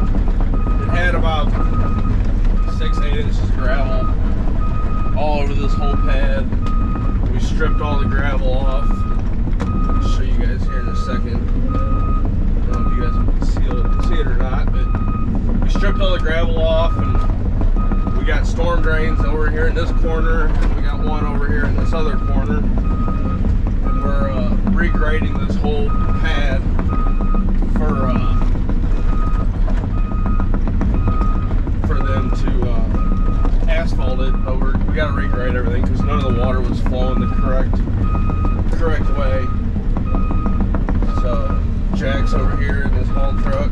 It had about 6-8 inches of gravel all over this whole pad. We stripped all the gravel off. I'll show you guys here in a second. I don't know if you guys can see it or not, but we stripped all the gravel off, and we got storm drains over here in this corner, and we got one over here in this other corner. And we're regrading this whole pad for them to asphalt it, but we got to regrade everything because none of the water was flowing the correct way. So Jack's over here in his haul truck,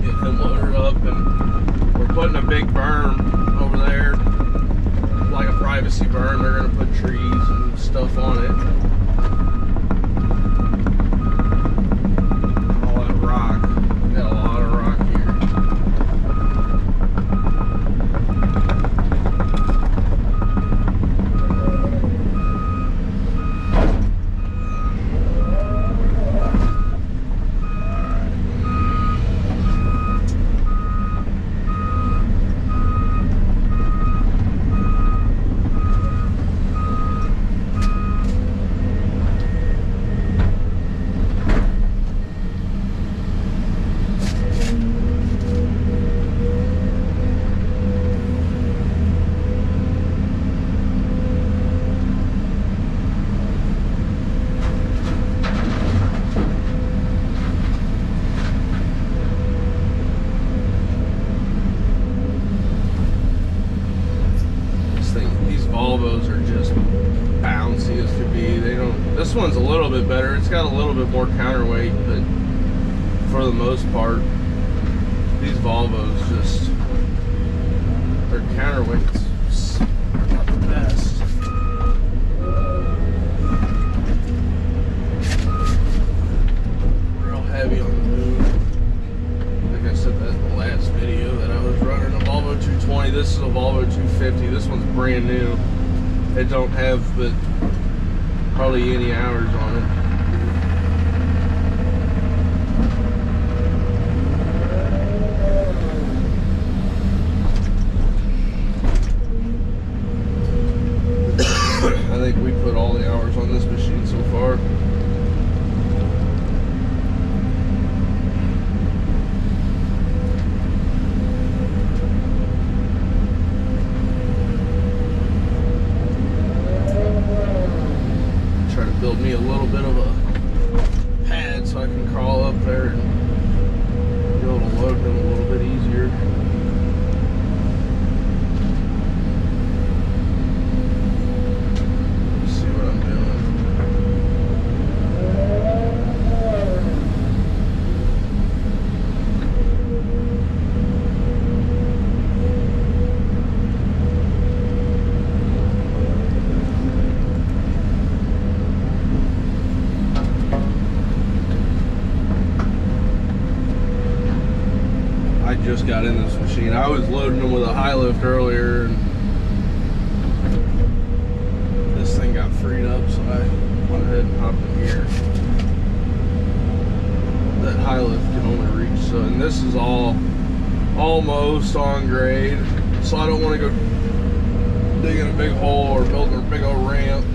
getting him loaded up, and we're putting a big berm over there, like a privacy berm. They're going to put trees and stuff on it. All that rock. We got a lot of rock here. Volvos are just bouncy as could be. This one's a little bit better. It's got a little bit more counterweight, but for the most part, these Volvos just, their counterweight's not the best. Real heavy on the move. Like I said that in the last video that I was running a Volvo 220. This is a Volvo 250. This one's brand new. It don't have but hardly any hours on it. I think we put all the hours on this machine so far. Build me a little bit of a pad so I can crawl up there and be able to load them a little bit easier. Let's see what I'm doing. Just got in this machine. I was loading them with a high lift earlier, and this thing got freed up, so I went ahead and hopped in here. That high lift can only reach so, and this is all almost on grade, so I don't want to go digging a big hole or building a big old ramp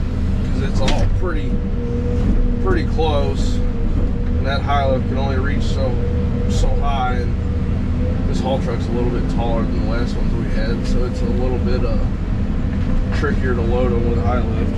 because it's all pretty close, and that high lift can only reach so high. And this haul truck's a little bit taller than the last ones we had, so it's a little bit trickier to load them with a high lift.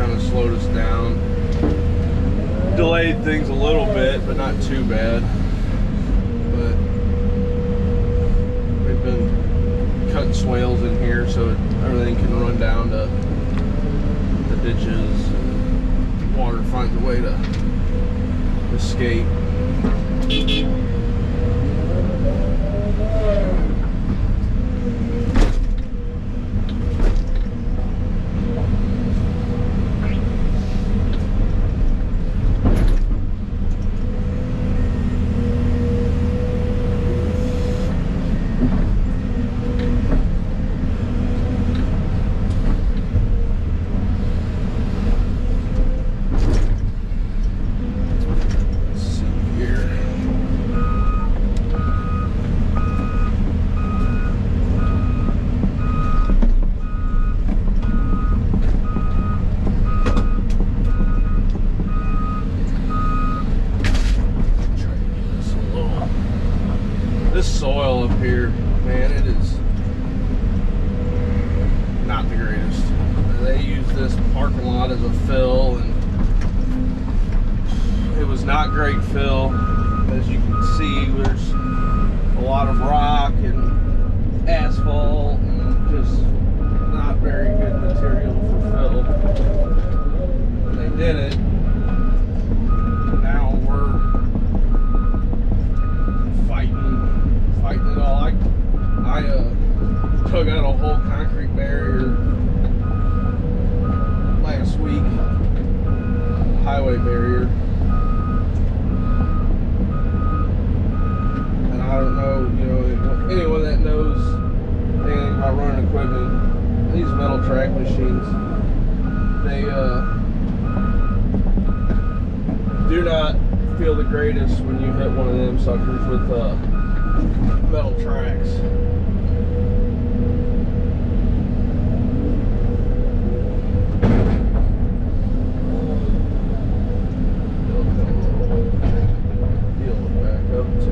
kind of slowed us down. Delayed things a little bit, but not too bad. But we've been cutting swales in here so everything can run down to the ditches and water finds a way to escape. This soil up here, man, it is not the greatest. They use this parking lot as a fill, and it was not great fill. As you can see, there's a lot of rock and asphalt and just not very good material for fill. They did it. Now we're fighting it all. I dug out a whole concrete barrier last week, highway barrier, and I don't know, anyone that knows anything about running equipment, these metal track machines, they do not feel the greatest when you hit one of them suckers with metal tracks. Deal it back up to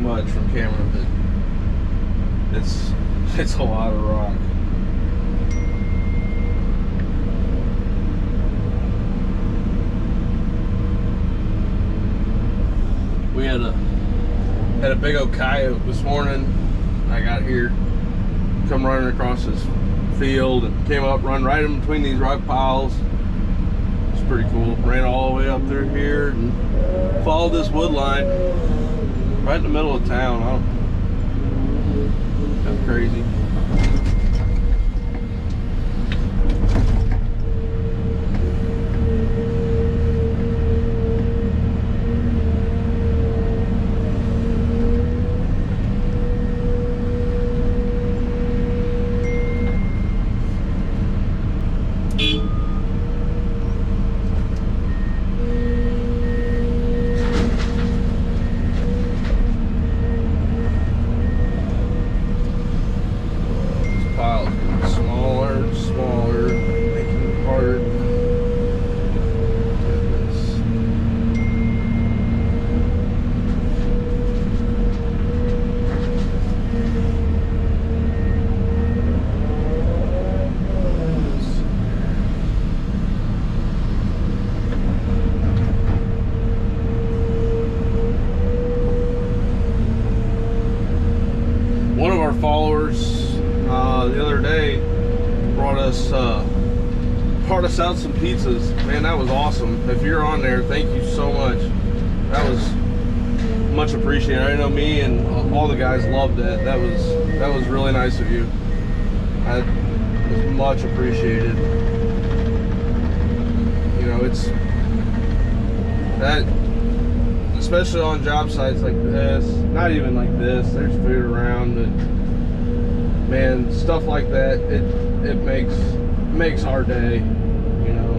much from camera, but it's a lot of rock. We had a big old coyote this morning. I got here, come running across this field and came up, run right in between these rock piles. It's pretty cool. Ran all the way up through here and followed this wood line right in the middle of town. That's crazy. Followers the other day brought us out some pizzas. Man, that was awesome. If you're on there, thank you so much. That was much appreciated. I know me and all the guys loved that. That was really nice of you. That was much appreciated. You know, it's that, especially on job sites like this, not even like this, there's food around, but man, stuff like that, it makes our day, you know.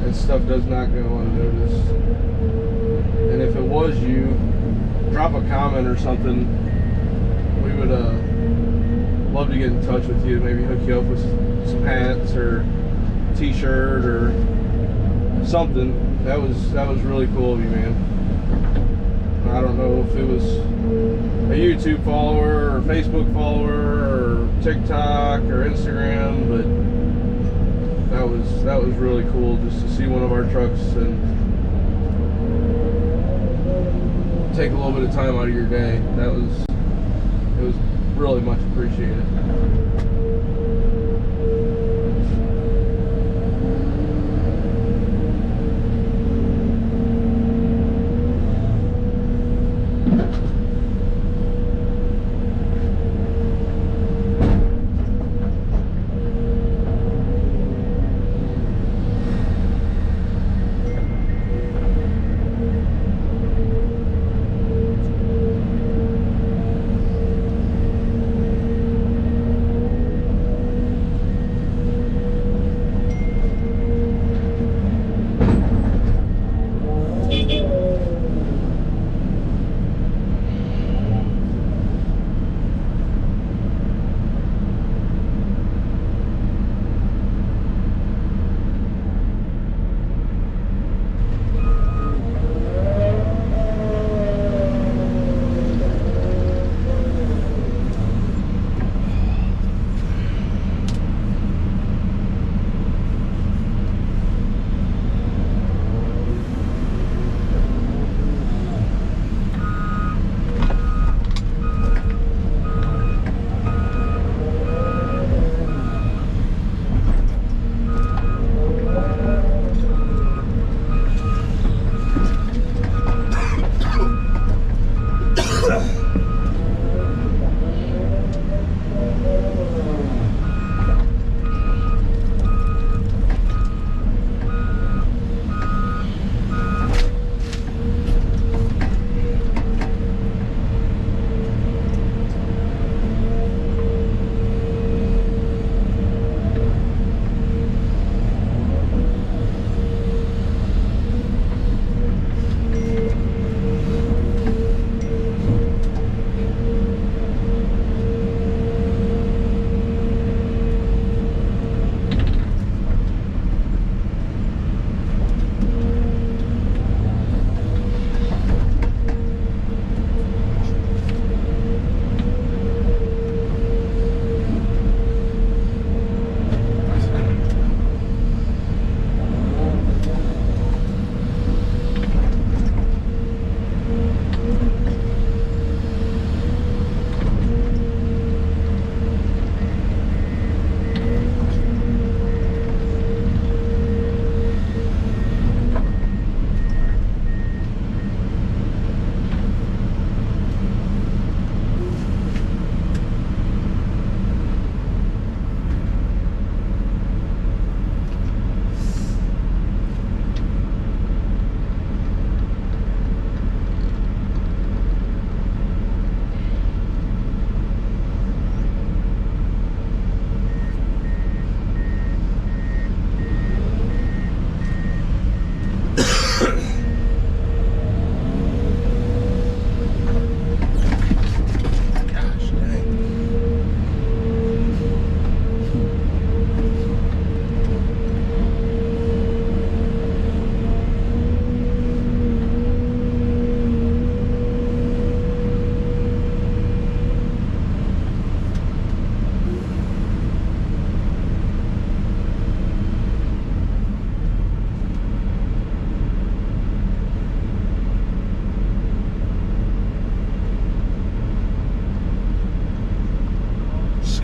And stuff does not go unnoticed. And if it was you, drop a comment or something. We would love to get in touch with you, maybe hook you up with some hats or t-shirt or something. That was really cool of you, man. I don't know if it was a YouTube follower or Facebook follower or TikTok or Instagram, but that was really cool just to see one of our trucks and take a little bit of time out of your day. It was really much appreciated.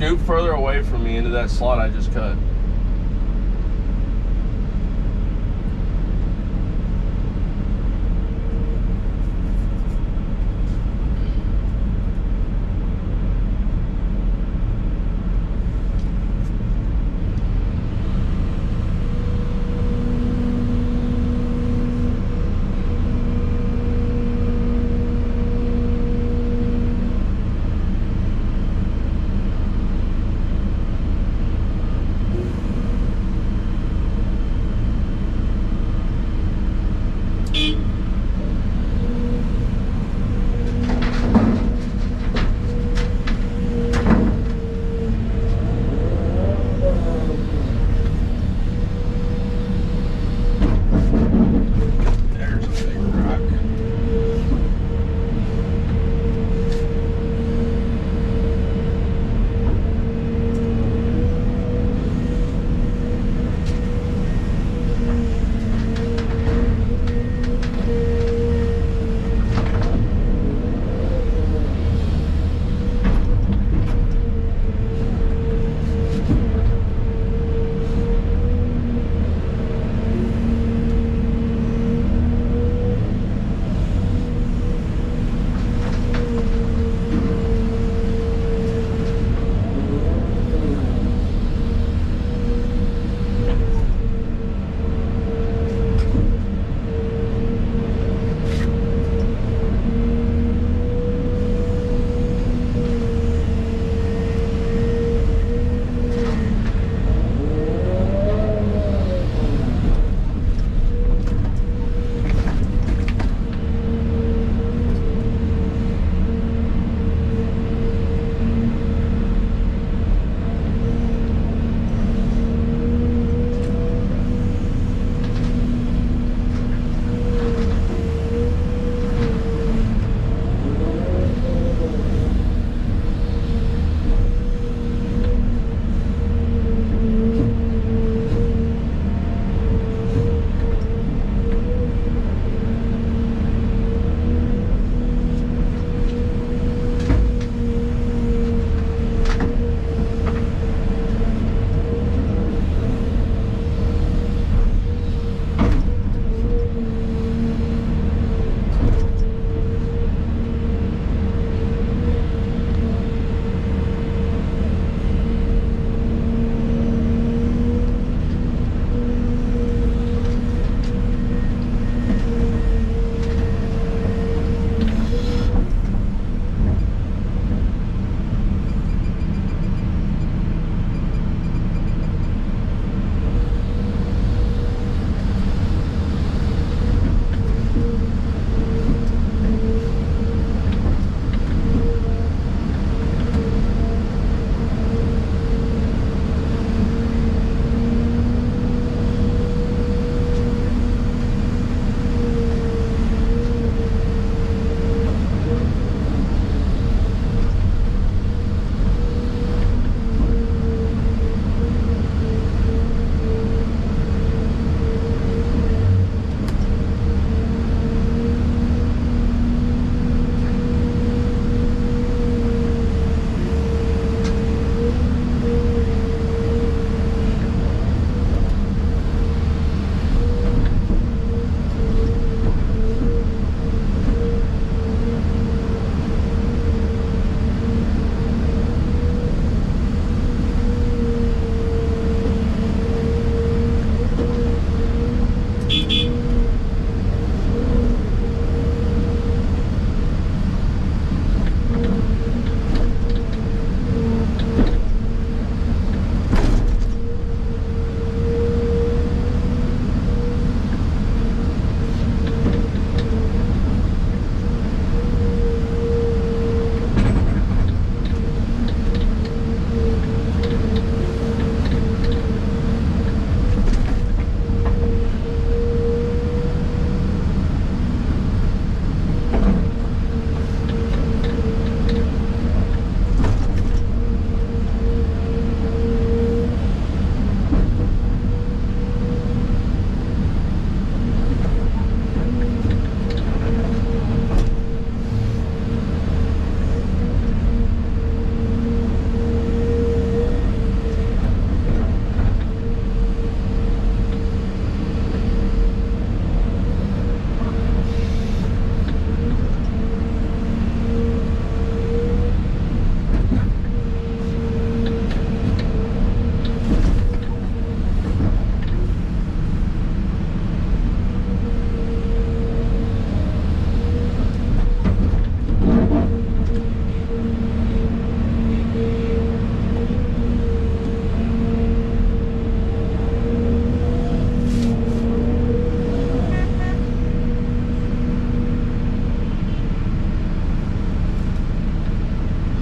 scoop further away from me into that slot I just cut.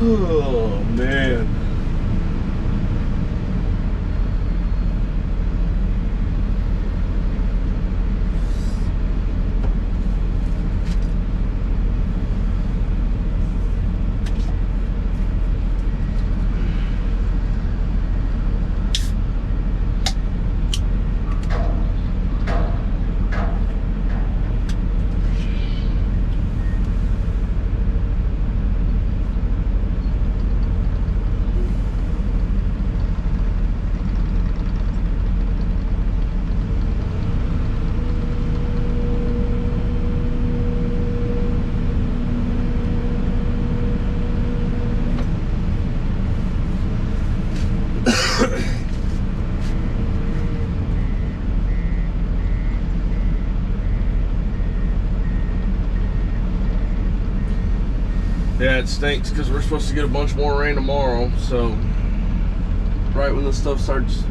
Oh man. Yeah, it stinks because we're supposed to get a bunch more rain tomorrow, so right when this stuff starts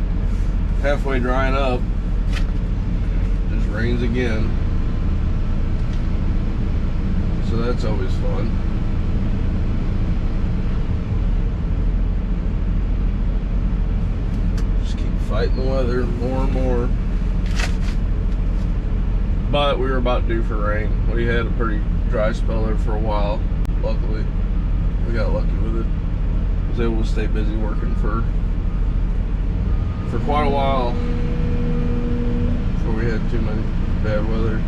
halfway drying up, it just rains again. So that's always fun. Just keep fighting the weather more and more. But we were about due for rain. We had a pretty dry spell there for a while. Luckily, we got lucky with it. Was able to stay busy working for quite a while before we had too many bad weather.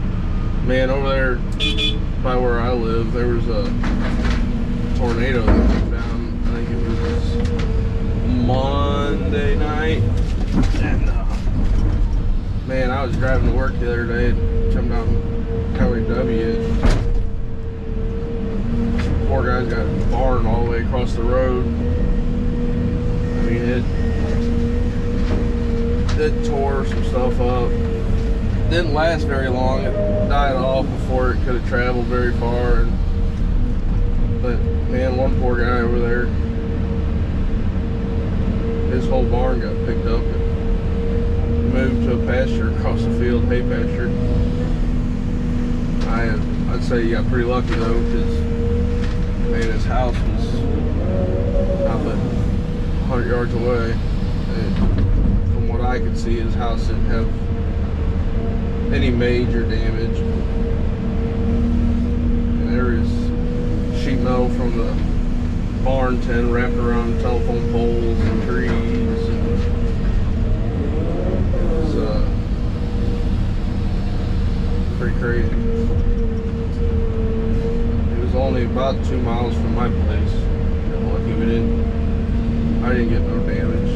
Man, over there by where I live, there was a tornado that came down. I think it was Monday night. And man, I was driving to work the other day and come down Highway W. Poor guy's got a barn all the way across the road. I mean, it tore some stuff up. Didn't last very long. It died off before it could have traveled very far. But man, one poor guy over there, his whole barn got picked up and moved to a pasture across the field, hay pasture. I'd say he got pretty lucky though, because man, his house was not but 100 yards away. And from what I could see, his house didn't have any major damage. And there is sheet metal from the barn tin wrapped around telephone poles and trees. And it was pretty crazy. Only about 2 miles from my place. Lucky I didn't get no damage.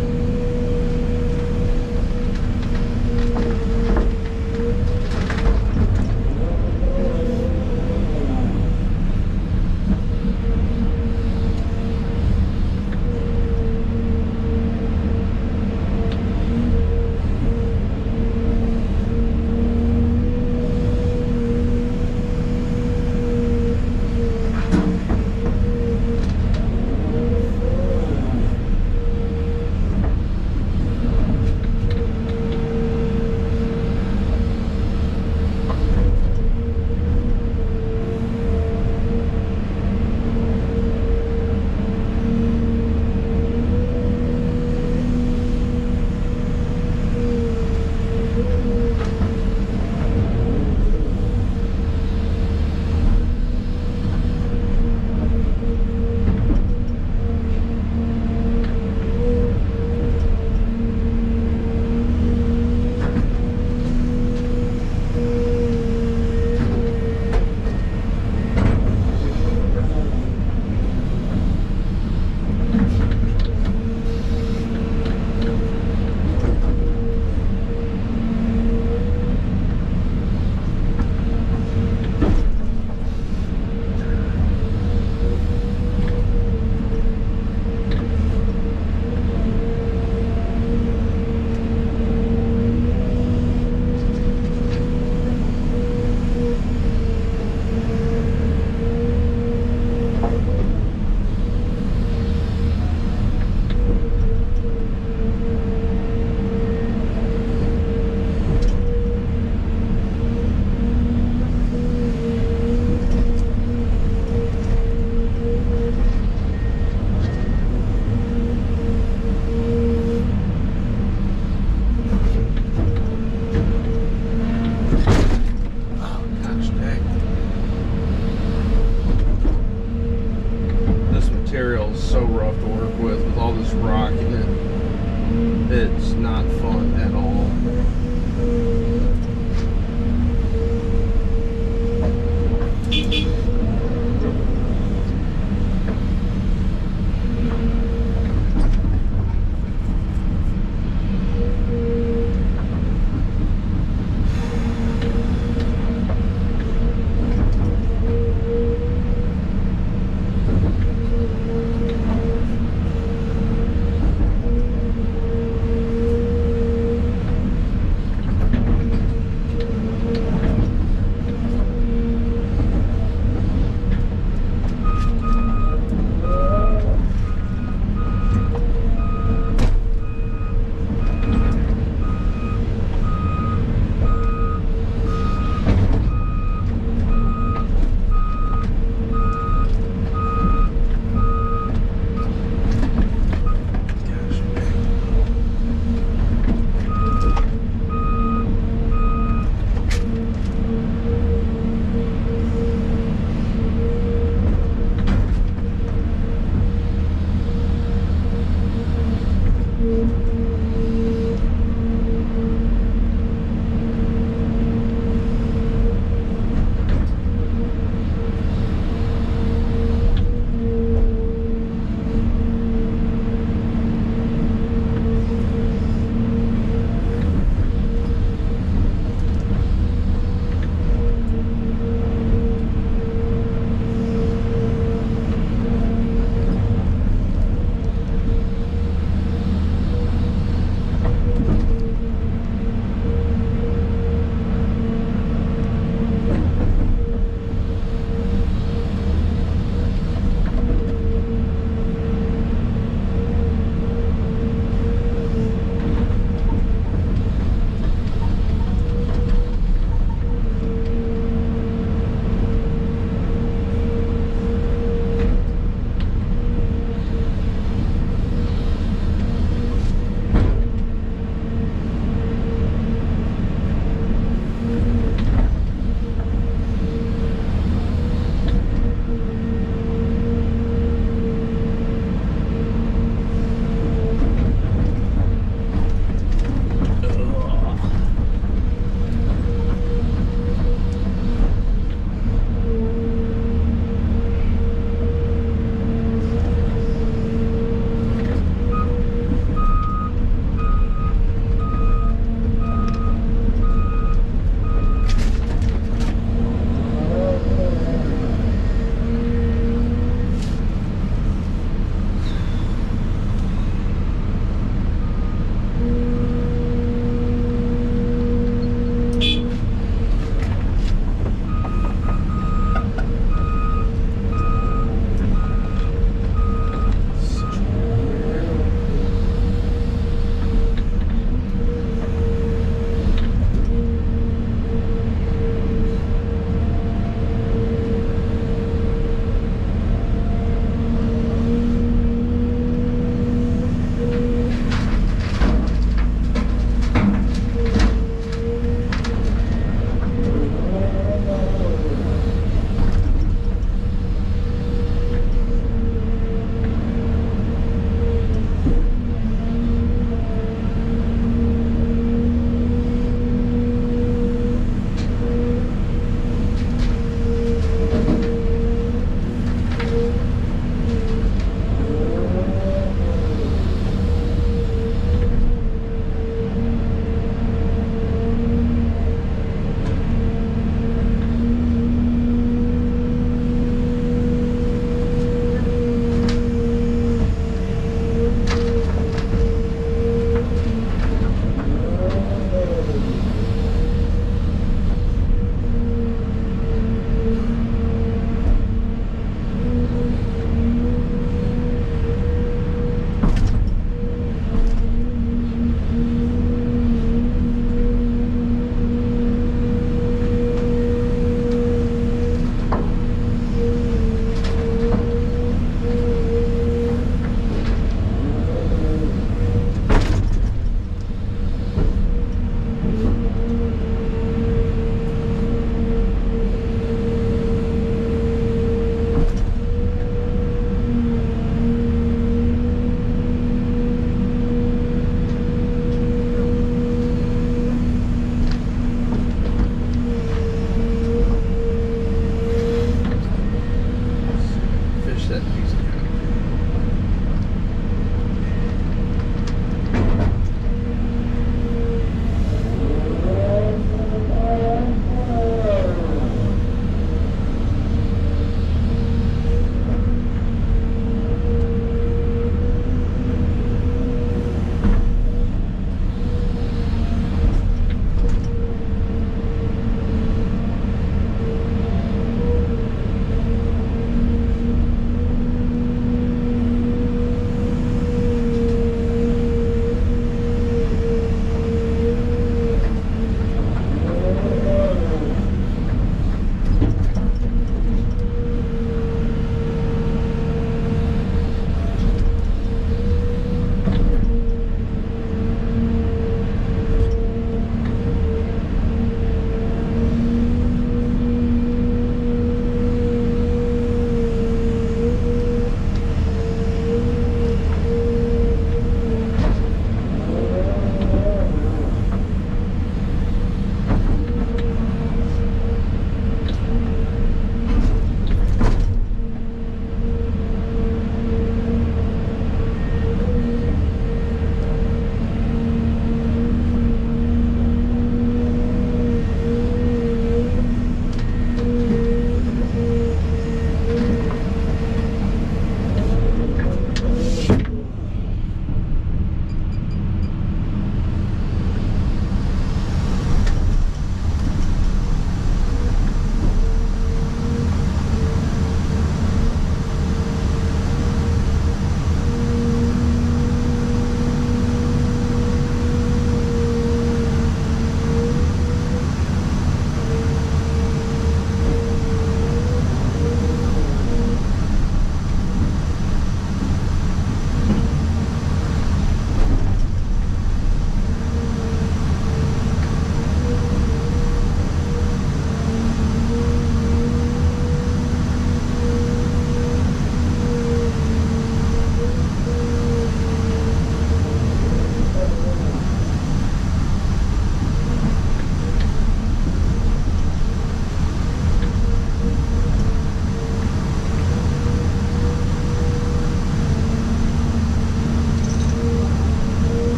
rough to work with all this rock in it. It's not fun.